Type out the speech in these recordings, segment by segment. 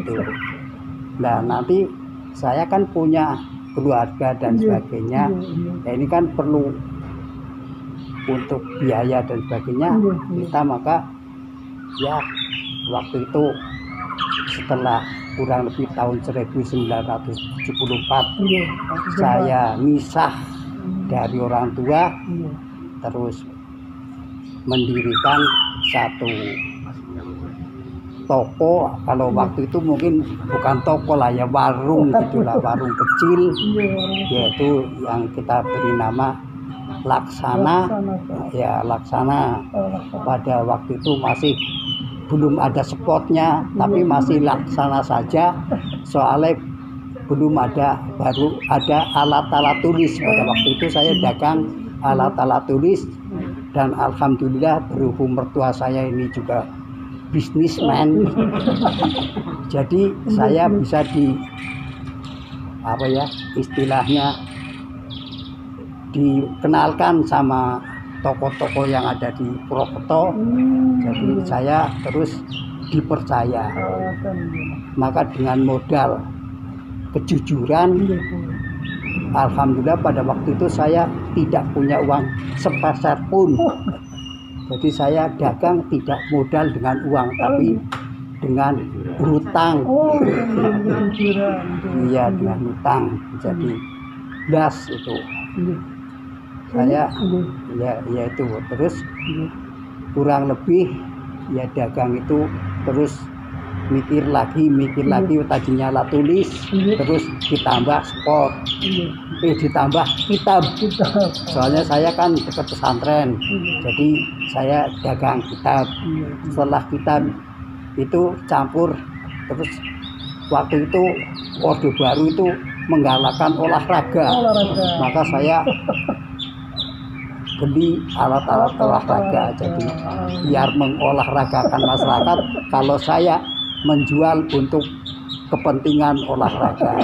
Tuh. Nah nanti saya kan punya keluarga dan sebagainya. Ya ini kan perlu untuk biaya dan sebagainya. Kita maka ya waktu itu setelah kurang lebih tahun 1974 saya misah dari orang tua, terus mendirikan satu toko. Kalau waktu itu mungkin bukan toko lah ya, warung gitulah, warung kecil, yaitu yang kita beri nama Laksana. Ya Laksana. Pada waktu itu masih belum ada spotnya, tapi masih Laksana saja, soalnya belum ada, baru ada alat-alat tulis. Pada waktu itu saya dagang alat-alat tulis, dan alhamdulillah berhubung mertua saya ini juga bisnismen, jadi saya bisa istilahnya dikenalkan sama toko-toko yang ada di Purwokerto. Jadi saya terus dipercaya. Maka dengan modal kejujuran, alhamdulillah pada waktu itu saya tidak punya uang sepeser pun. Jadi saya dagang tidak modal dengan uang, tapi dengan hutang. Iya, dengan hutang. Jadi belas itu. Saya ya itu terus kurang lebih ya dagang itu terus mikir lagi tadinya alat tulis, terus ditambah spot, ditambah kitab. Soalnya saya kan dekat pesantren, jadi saya dagang kitab. Setelah kitab itu campur, terus waktu itu Orde Baru itu menggalakkan olahraga, maka saya beli alat-alat olahraga. Jadi biar mengolahragakan masyarakat, kalau saya menjual untuk kepentingan olahraga.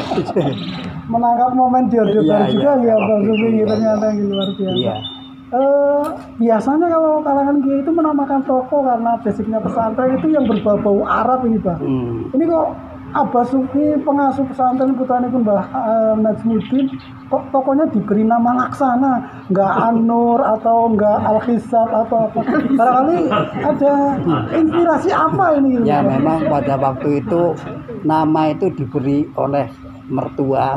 Menangkap momen di Orde Baru juga ya Bang Sugeng, ternyata luar biasa. Iya. Biasanya kalau kalangan kiai itu menamakan toko karena basicnya pesantren itu yang berbau-bau Arab ini Bang. Ini kok Abah Suki, pengasuh pesantren Putranipun Mbah Najmuddin, kok tokonya diberi nama Laksana, nggak An-Nur atau nggak Al-Hisab atau apa? Barangkali ada inspirasi apa ini? Ya memang pada waktu itu nama itu diberi oleh mertua.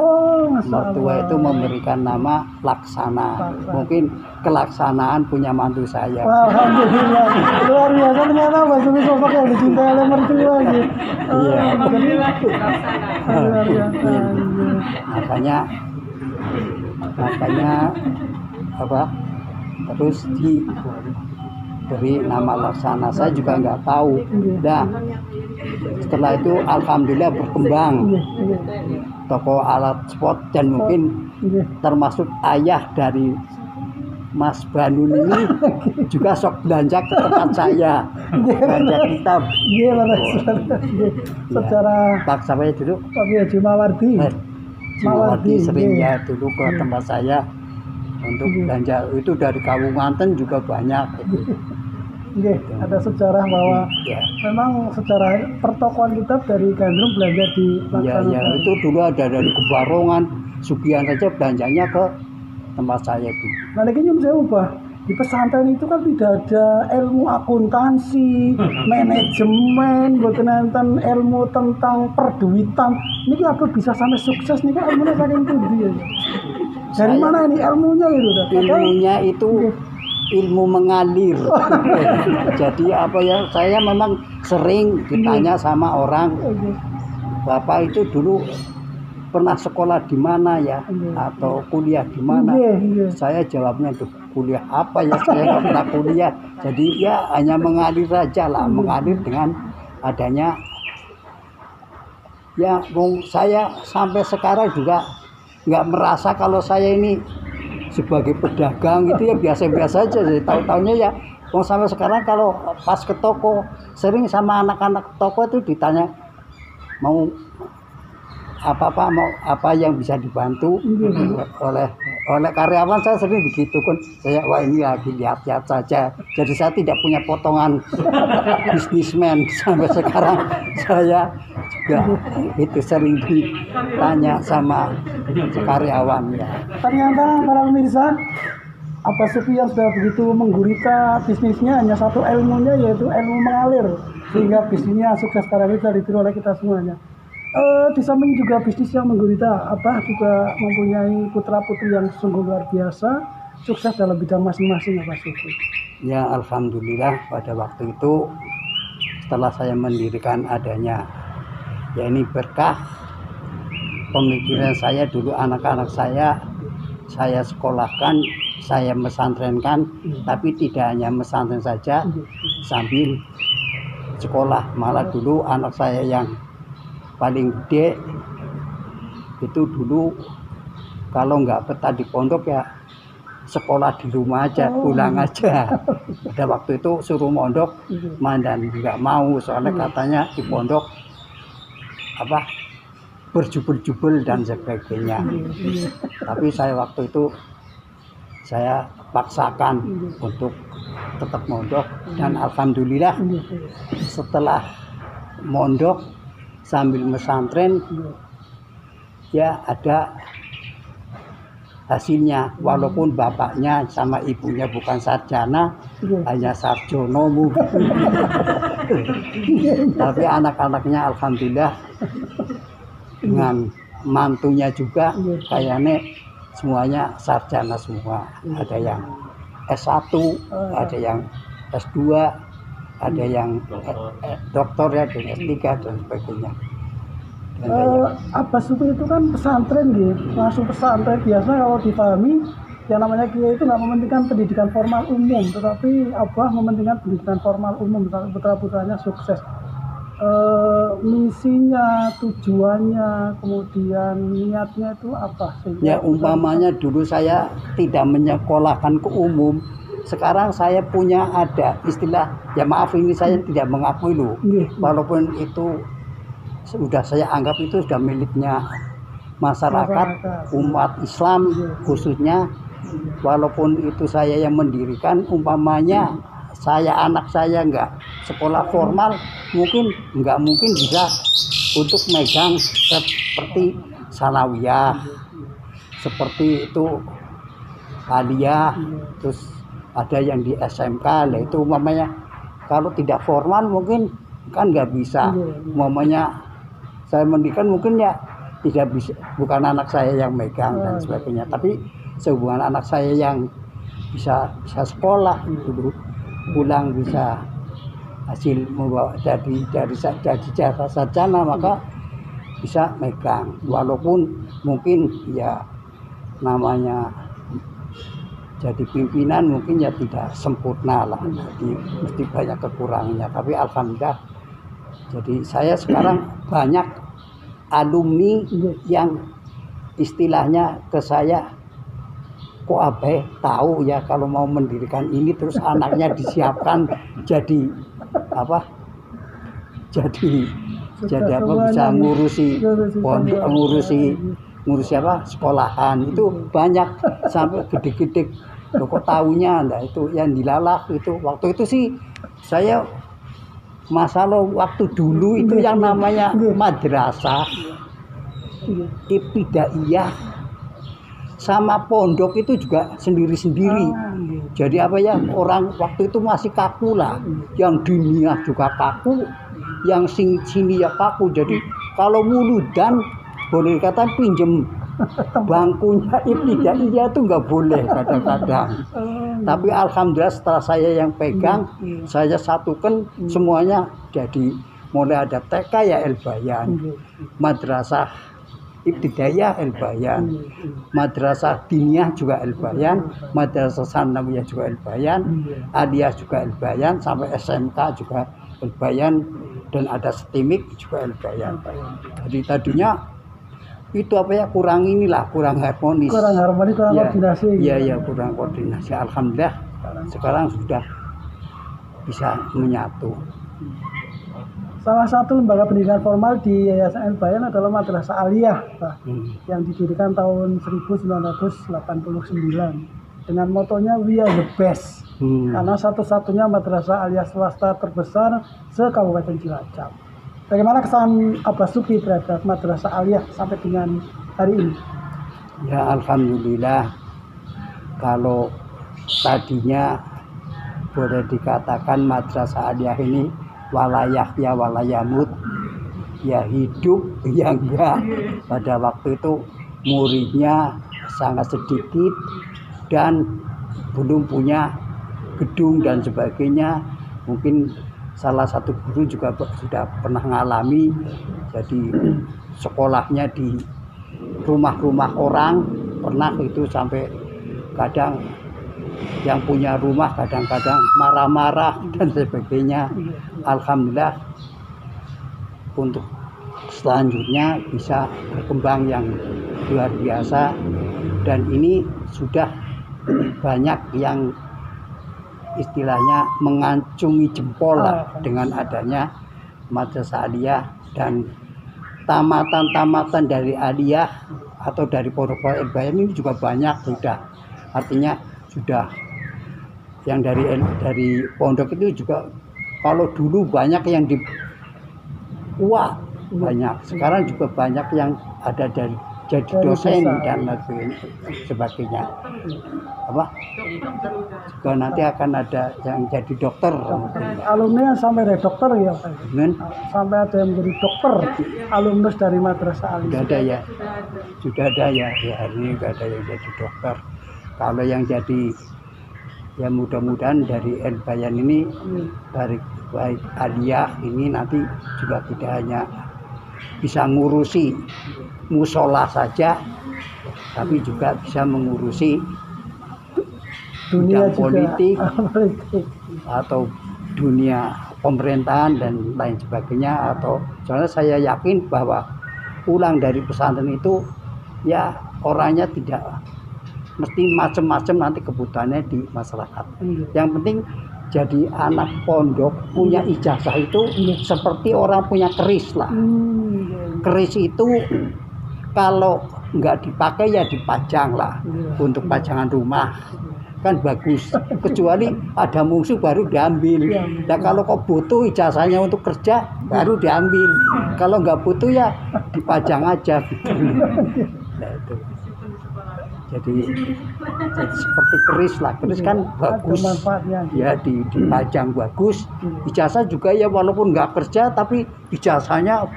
Mertua itu memberikan nama Laksana. Mungkin kelaksanaan punya mantu saya. Alhamdulillah, luar biasa ternyata Mbah Suki sosok yang dicintai oleh mertua gitu. Iya. Luar biasa. Makanya apa? Terus diberi nama Laksana. Saya juga nggak tahu. Nah, setelah itu alhamdulillah berkembang toko alat sport, dan mungkin termasuk ayah dari Mas Banun ini juga sok belanja ke tempat saya, belanja kitab. Secara Pak sampai dulu Pak Mawardi. Mawardi sering ya dulu ke tempat saya untuk belanja. Itu dari Kalimantan juga banyak. Ada sejarah bahwa memang sejarah pertokoan kitab dari Gandrung belanja di Laksana. Ya, itu dulu ada dari Kebarongan, Sugihan saja belanjanya ke tempat saya itu. Nah, ini yang saya ubah. Di pesantren itu kan tidak ada ilmu akuntansi, manajemen, bukan enten ilmu tentang perduitan. Ini apa bisa sampai sukses nih kan ilmunya saking tinggi ya. Dari mana ini ilmunya itu? Ilmunya itu ilmu mengalir. Jadi apa ya, saya memang sering ditanya sama orang, Bapak itu dulu pernah sekolah di mana ya, atau kuliah di mana? Saya jawabnya tuh, kuliah apa ya, saya nggak pernah kuliah. Jadi ya hanya mengalir saja lah, mengalir dengan adanya ya. Saya sampai sekarang juga nggak merasa kalau saya ini sebagai pedagang itu ya biasa-biasa aja. Jadi tahu-taunya ya, sampai sekarang kalau pas ke toko sering sama anak-anak toko itu ditanya mau apa yang bisa dibantu oleh oleh karyawan saya sering digitukan, saya wah ini lagi lihat-lihat saja, jadi saya tidak punya potongan bisnismen. Sampai sekarang saya juga itu sering ditanya sama karyawan ya. Ternyata para pemirsa, Abah Sufi yang sudah begitu menggurita bisnisnya hanya satu ilmunya, yaitu ilmu mengalir, sehingga bisnisnya sukses sekarang ini ditiru oleh kita semuanya. Di samping juga bisnis yang menggurita, Abah juga mempunyai putra-putri yang sungguh luar biasa, sukses dalam bidang masing-masing, Abah Sufi. Ya alhamdulillah pada waktu itu setelah saya mendirikan adanya, ya ini berkah pemikiran saya dulu, anak-anak saya sekolahkan, saya mesantrenkan, tapi tidak hanya mesantren saja, sambil sekolah. Malah dulu anak saya yang paling gede itu dulu kalau nggak betah di pondok ya sekolah di rumah aja, pulang aja. Pada waktu itu suruh mondok, mandan nggak mau, soalnya katanya di pondok apa berjubel-jubel dan sebagainya. Tapi saya waktu itu saya paksakan untuk tetap mondok, dan alhamdulillah setelah mondok sambil mesantren ya ada hasilnya, walaupun bapaknya sama ibunya bukan sarjana, hanya sarjono tapi anak-anaknya alhamdulillah dengan mantunya juga kayaknya semuanya sarjana semua, ada yang S1, ada yang S2, ada yang doktor ya, dan S3 dan sebagainya. Abah Sufi itu kan pesantren gitu, langsung pesantren. Biasa kalau dipahami yang namanya kiai itu nggak mementingkan pendidikan formal umum, tetapi Abah mementingkan pendidikan formal umum, putra-putranya sukses. Misinya, tujuannya, kemudian niatnya itu apa sih? Ya umpamanya dulu saya tidak menyekolahkan ke umum, sekarang saya punya ada istilah, ya maaf ini saya tidak mengakui loh, walaupun itu sudah saya anggap itu sudah miliknya masyarakat umat Islam khususnya, walaupun itu saya yang mendirikan, umpamanya saya anak saya nggak sekolah formal, nggak mungkin bisa untuk megang seperti sanawiyah, seperti itu aliyah, terus ada yang di SMK lah, itu umpamanya kalau tidak formal mungkin kan nggak bisa. Umpamanya saya mendirikan mungkin ya tidak bisa, bukan anak saya yang megang dan sebagainya, tapi sehubungan anak saya yang bisa sekolah dulu, pulang bisa hasil membawa jadi jasa sarjana, maka bisa megang, walaupun mungkin ya namanya jadi pimpinan mungkin ya tidak sempurna lah, jadi mesti banyak kekurangannya, tapi alhamdulillah. Jadi saya sekarang banyak alumni yang istilahnya ke saya, kok Abah tahu ya kalau mau mendirikan ini, terus anaknya disiapkan jadi apa? Jadi apa, bisa ngurusi apa sekolahan, itu banyak sampai gede-gede. Loh, kok tahunya? Nah, itu yang dilalak itu. Waktu itu sih saya masalah waktu dulu itu yang namanya madrasah ibtidaiyah sama pondok itu juga sendiri-sendiri. Jadi apa ya, orang waktu itu masih kaku lah, yang dunia juga kaku, yang sini ya kaku. Jadi kalau muludan boleh dikatakan pinjem bangkunya ibtidaiyah itu nggak boleh kadang-kadang. Tapi alhamdulillah setelah saya yang pegang, saya satukan semuanya, jadi mulai ada TK ya El Bayan, madrasah ibtidaiyah El Bayan, madrasah diniyah juga El Bayan, madrasah sanawiyah juga El Bayan, aliyah juga El Bayan, sampai SMK juga El Bayan, dan ada setimik juga El Bayan. Jadi tadinya itu apa ya, kurang harmonis, kurang ya, koordinasi. Iya kurang koordinasi. Alhamdulillah sekarang sudah bisa menyatu. Salah satu lembaga pendidikan formal di Yayasan El Bayan adalah Madrasah Aliyah, Pak, yang didirikan tahun 1989 dengan motonya We Are The Best, karena satu-satunya madrasah aliyah swasta terbesar se-Kabupaten Cilacap. Bagaimana kesan Abah Suki terhadap madrasah aliyah sampai dengan hari ini? Ya alhamdulillah, kalau tadinya boleh dikatakan madrasah aliyah ini walayah ya walayamut, ya hidup ya enggak. Pada waktu itu muridnya sangat sedikit dan belum punya gedung dan sebagainya. Mungkin salah satu guru juga sudah pernah ngalami, jadi sekolahnya di rumah-rumah orang, pernah itu sampai kadang yang punya rumah kadang-kadang marah-marah dan sebagainya. Alhamdulillah untuk selanjutnya bisa berkembang yang luar biasa, dan ini sudah banyak yang istilahnya mengacungi jempol lah dengan adanya madrasah aliyah, dan tamatan-tamatan dari aliyah atau dari pondok El Bayan ini juga banyak sudah. Artinya sudah yang dari pondok itu juga, kalau dulu banyak yang di banyak, sekarang juga banyak yang ada dari jadi dosen dan sebagainya. Apa? Juga nanti akan ada yang jadi dokter. Alumni sampai dari dokter ya Pak. Sampai ada yang menjadi dokter, alumnus dari madrasah aliyah. Sudah ada ya, sudah ada ya. Ya hari ini sudah ada yang jadi dokter. Kalau yang jadi, ya mudah-mudahan dari El Bayan ini, dari baik aliyah ini nanti juga tidak hanya bisa ngurusi musola saja, tapi juga bisa mengurusi dunia politik atau dunia pemerintahan dan lain sebagainya. Atau soalnya saya yakin bahwa pulang dari pesantren itu ya orangnya tidak mesti macam-macam nanti kebutuhannya di masyarakat. Yang penting jadi anak pondok punya ijazah itu seperti orang punya keris lah. Keris itu kalau nggak dipakai ya dipajang lah, untuk pajangan rumah kan bagus. Kecuali ada musuh baru diambil. Nah kalau kok butuh ijazahnya untuk kerja baru diambil. Kalau nggak butuh ya dipajang aja gitu. Nah, itu. Jadi seperti keris lah. Keris kan bagus ya, dipajang bagus. Ijazah juga ya walaupun nggak kerja tapi ijazahnya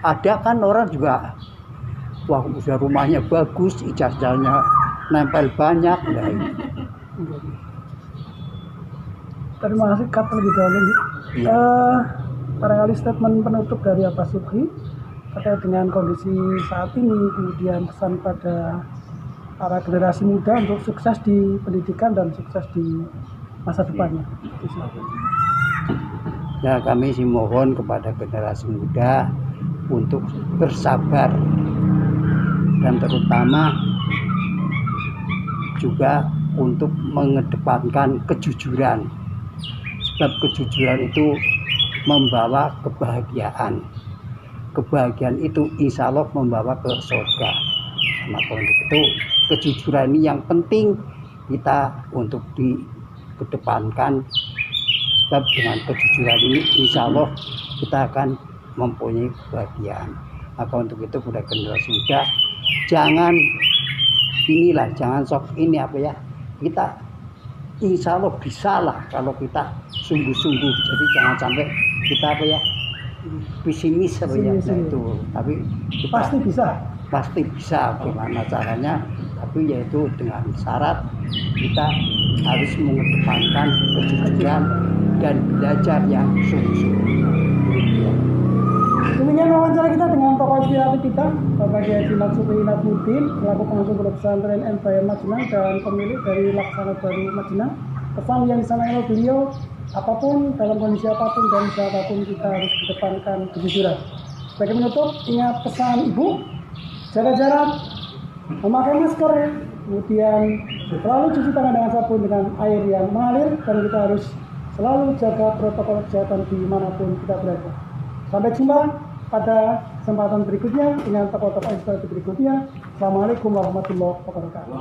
ada kan, orang juga wah udah rumahnya bagus, ijazahnya nempel banyak. Nah, terima kasih Kak lebih dahulu. Barangkali statement penutup dari Abah Suki terkait dengan kondisi saat ini, kemudian pesan pada para generasi muda untuk sukses di pendidikan dan sukses di masa depannya. Ya kami sih mohon kepada generasi muda untuk bersabar, dan terutama juga untuk mengedepankan kejujuran, sebab kejujuran itu membawa kebahagiaan. Kebahagiaan itu insya Allah membawa ke surga. Maka untuk itu kejujuran ini yang penting kita untuk dikedepankan, sebab dengan kejujuran ini insya Allah kita akan mempunyai kebahagiaan. Maka untuk itu pada generasi muda jangan sok ini apa ya, kita insya Allah bisa lah kalau kita sungguh-sungguh. Jadi jangan sampai kita apa ya pesimis apa ya, nah itu. Tapi kita pasti bisa gimana caranya, tapi yaitu dengan syarat kita harus mengedepankan kejujuran dan belajar yang sungguh-sungguh. Demikian wawancara kita dengan tokoh inspiratif kita, Bapak Kiai Haji Mansur Nadmuddin, selaku pengasuh Pondok Pesantren El Bayan Majenang dan pemilik dari Laksana Baru Majenang. Pesan yang disampaikan oleh beliau, apapun dalam kondisi apapun dan siapapun kita harus kedepankan kejujuran. Sebagai penutup, ingat pesan Ibu, jaga jarak, memakai masker, kemudian selalu cuci tangan dengan sabun dengan air yang mengalir, dan kita harus selalu jaga protokol kesehatan dimanapun kita berada. Sampai jumpa pada kesempatan berikutnya dengan tokoh-tokoh inspiratif berikutnya. Assalamualaikum warahmatullahi wabarakatuh.